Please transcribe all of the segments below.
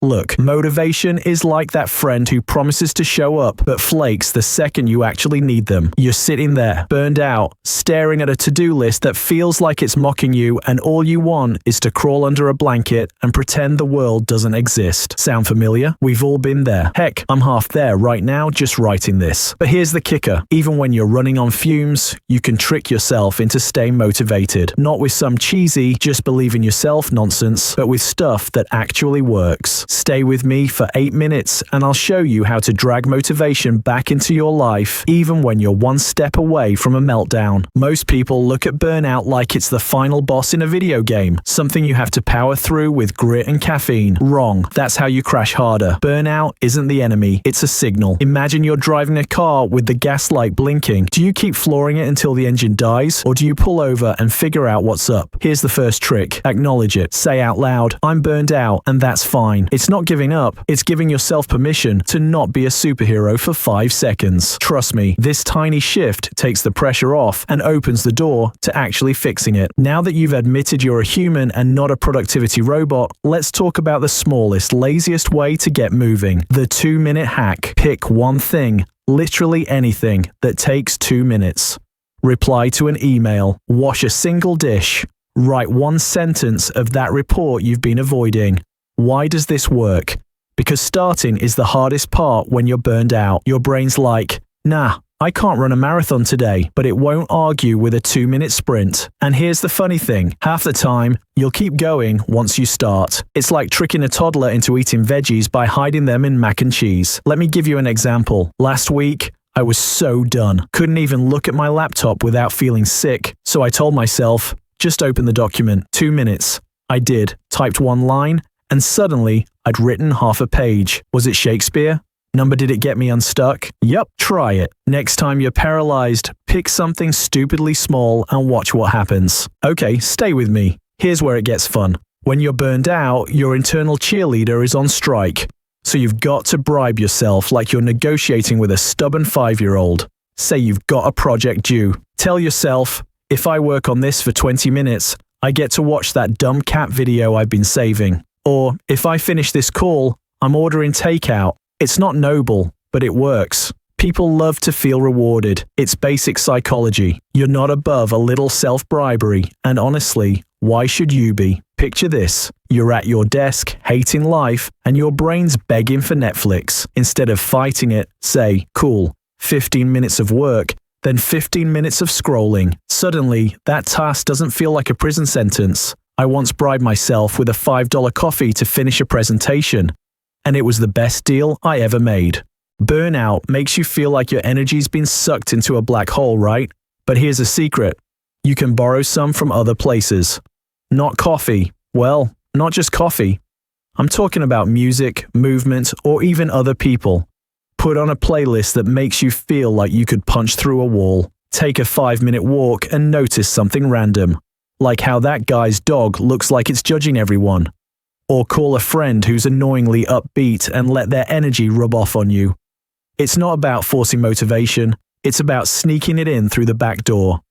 Look, motivation is like that friend who promises to show up but flakes the second you actually need them. You're sitting there, burned out, staring at a to-do list that feels like it's mocking you, and all you want is to crawl under a blanket and pretend the world doesn't exist. Sound familiar? We've all been there. Heck, I'm half there right now just writing this. But here's the kicker. Even when you're running on fumes, you can trick yourself into staying motivated. Not with some cheesy, just believe in yourself nonsense, but with stuff that actually works. Stay with me for 8 minutes and I'll show you how to drag motivation back into your life, even when you're one step away from a meltdown. Most people look at burnout like it's the final boss in a video game, something you have to power through with grit and caffeine. Wrong. That's how you crash harder. Burnout isn't the enemy, it's a signal. Imagine you're driving a car with the gas light blinking. Do you keep flooring it until the engine dies, or do you pull over and figure out what's up? Here's the first trick. Acknowledge it. Say out loud, I'm burned out, and that's fine. It's not giving up, it's giving yourself permission to not be a superhero for 5 seconds. Trust me, this tiny shift takes the pressure off and opens the door to actually fixing it. Now that you've admitted you're a human and not a productivity robot, let's talk about the smallest, laziest way to get moving. The 2-minute hack. Pick one thing, literally anything, that takes 2 minutes. Reply to an email. Wash a single dish. Write one sentence of that report you've been avoiding. Why does this work? Because starting is the hardest part when you're burned out. Your brain's like, nah, I can't run a marathon today, but it won't argue with a 2-minute sprint. And here's the funny thing, half the time, you'll keep going once you start. It's like tricking a toddler into eating veggies by hiding them in mac and cheese. Let me give you an example. Last week, I was so done. Couldn't even look at my laptop without feeling sick. So I told myself, just open the document, 2 minutes. I did, typed one line, and suddenly I'd written half a page. Was it Shakespeare? Did it get me unstuck? Yup, try it. Next time you're paralyzed, pick something stupidly small and watch what happens. Okay, stay with me. Here's where it gets fun. When you're burned out, your internal cheerleader is on strike. So you've got to bribe yourself like you're negotiating with a stubborn 5-year-old. Say you've got a project due. Tell yourself, if I work on this for 20 minutes, I get to watch that dumb cat video I've been saving. Or, if I finish this call, I'm ordering takeout. It's not noble, but it works. People love to feel rewarded. It's basic psychology. You're not above a little self-bribery, and honestly, why should you be? Picture this. You're at your desk, hating life, and your brain's begging for Netflix. Instead of fighting it, say, cool, 15 minutes of work, then 15 minutes of scrolling. Suddenly, that task doesn't feel like a prison sentence. I once bribed myself with a $5 coffee to finish a presentation, and it was the best deal I ever made. Burnout makes you feel like your energy's been sucked into a black hole, right? But here's a secret. You can borrow some from other places. Not coffee. Well, not just coffee. I'm talking about music, movement, or even other people. Put on a playlist that makes you feel like you could punch through a wall. Take a 5-minute walk and notice something random. Like how that guy's dog looks like it's judging everyone. Or call a friend who's annoyingly upbeat and let their energy rub off on you. It's not about forcing motivation, it's about sneaking it in through the back door.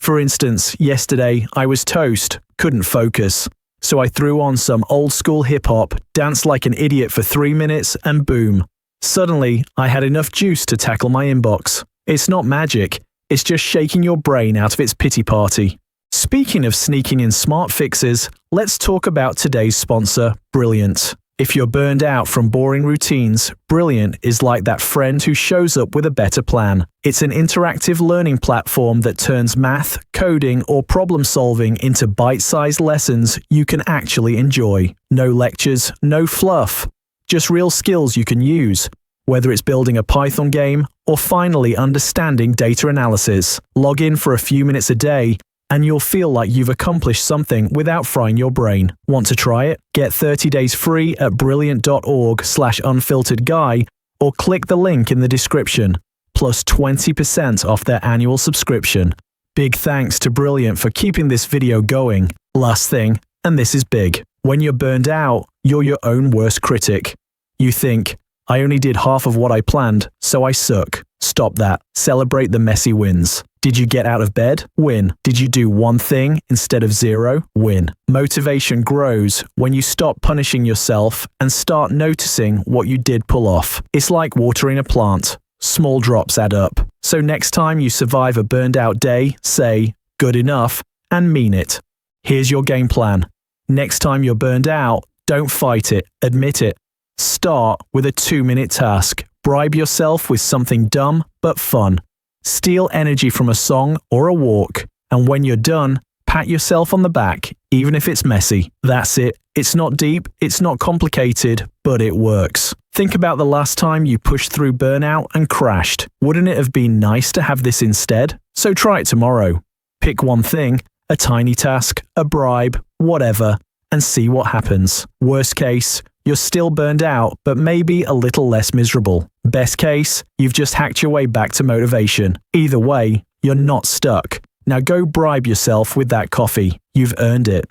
For instance, yesterday I was toast, couldn't focus. So I threw on some old school hip hop, danced like an idiot for 3 minutes, and boom. Suddenly, I had enough juice to tackle my inbox. It's not magic, it's just shaking your brain out of its pity party. Speaking of sneaking in smart fixes, let's talk about today's sponsor, Brilliant. If you're burned out from boring routines, Brilliant is like that friend who shows up with a better plan. It's an interactive learning platform that turns math, coding, or problem solving into bite-sized lessons you can actually enjoy. No lectures, no fluff. Just real skills you can use. Whether it's building a Python game or finally understanding data analysis. Log in for a few minutes a day and you'll feel like you've accomplished something without frying your brain. Want to try it? Get 30 days free at brilliant.org/unfilteredguy or click the link in the description, plus 20% off their annual subscription. Big thanks to Brilliant for keeping this video going. Last thing, and this is big. When you're burned out, you're your own worst critic. You think, I only did half of what I planned, so I suck. Stop that. Celebrate the messy wins. Did you get out of bed? Win. Did you do one thing instead of zero? Win. Motivation grows when you stop punishing yourself and start noticing what you did pull off. It's like watering a plant. Small drops add up. So next time you survive a burned out day, say, good enough, and mean it. Here's your game plan. Next time you're burned out, don't fight it, admit it. Start with a 2-minute task. Bribe yourself with something dumb but fun. Steal energy from a song or a walk. And when you're done, pat yourself on the back, even if it's messy. That's it. It's not deep, it's not complicated, but it works. Think about the last time you pushed through burnout and crashed. Wouldn't it have been nice to have this instead? So try it tomorrow. Pick one thing, a tiny task, a bribe, whatever, and see what happens. Worst case, you're still burned out, but maybe a little less miserable. Best case, you've just hacked your way back to motivation. Either way, you're not stuck. Now go bribe yourself with that coffee. You've earned it.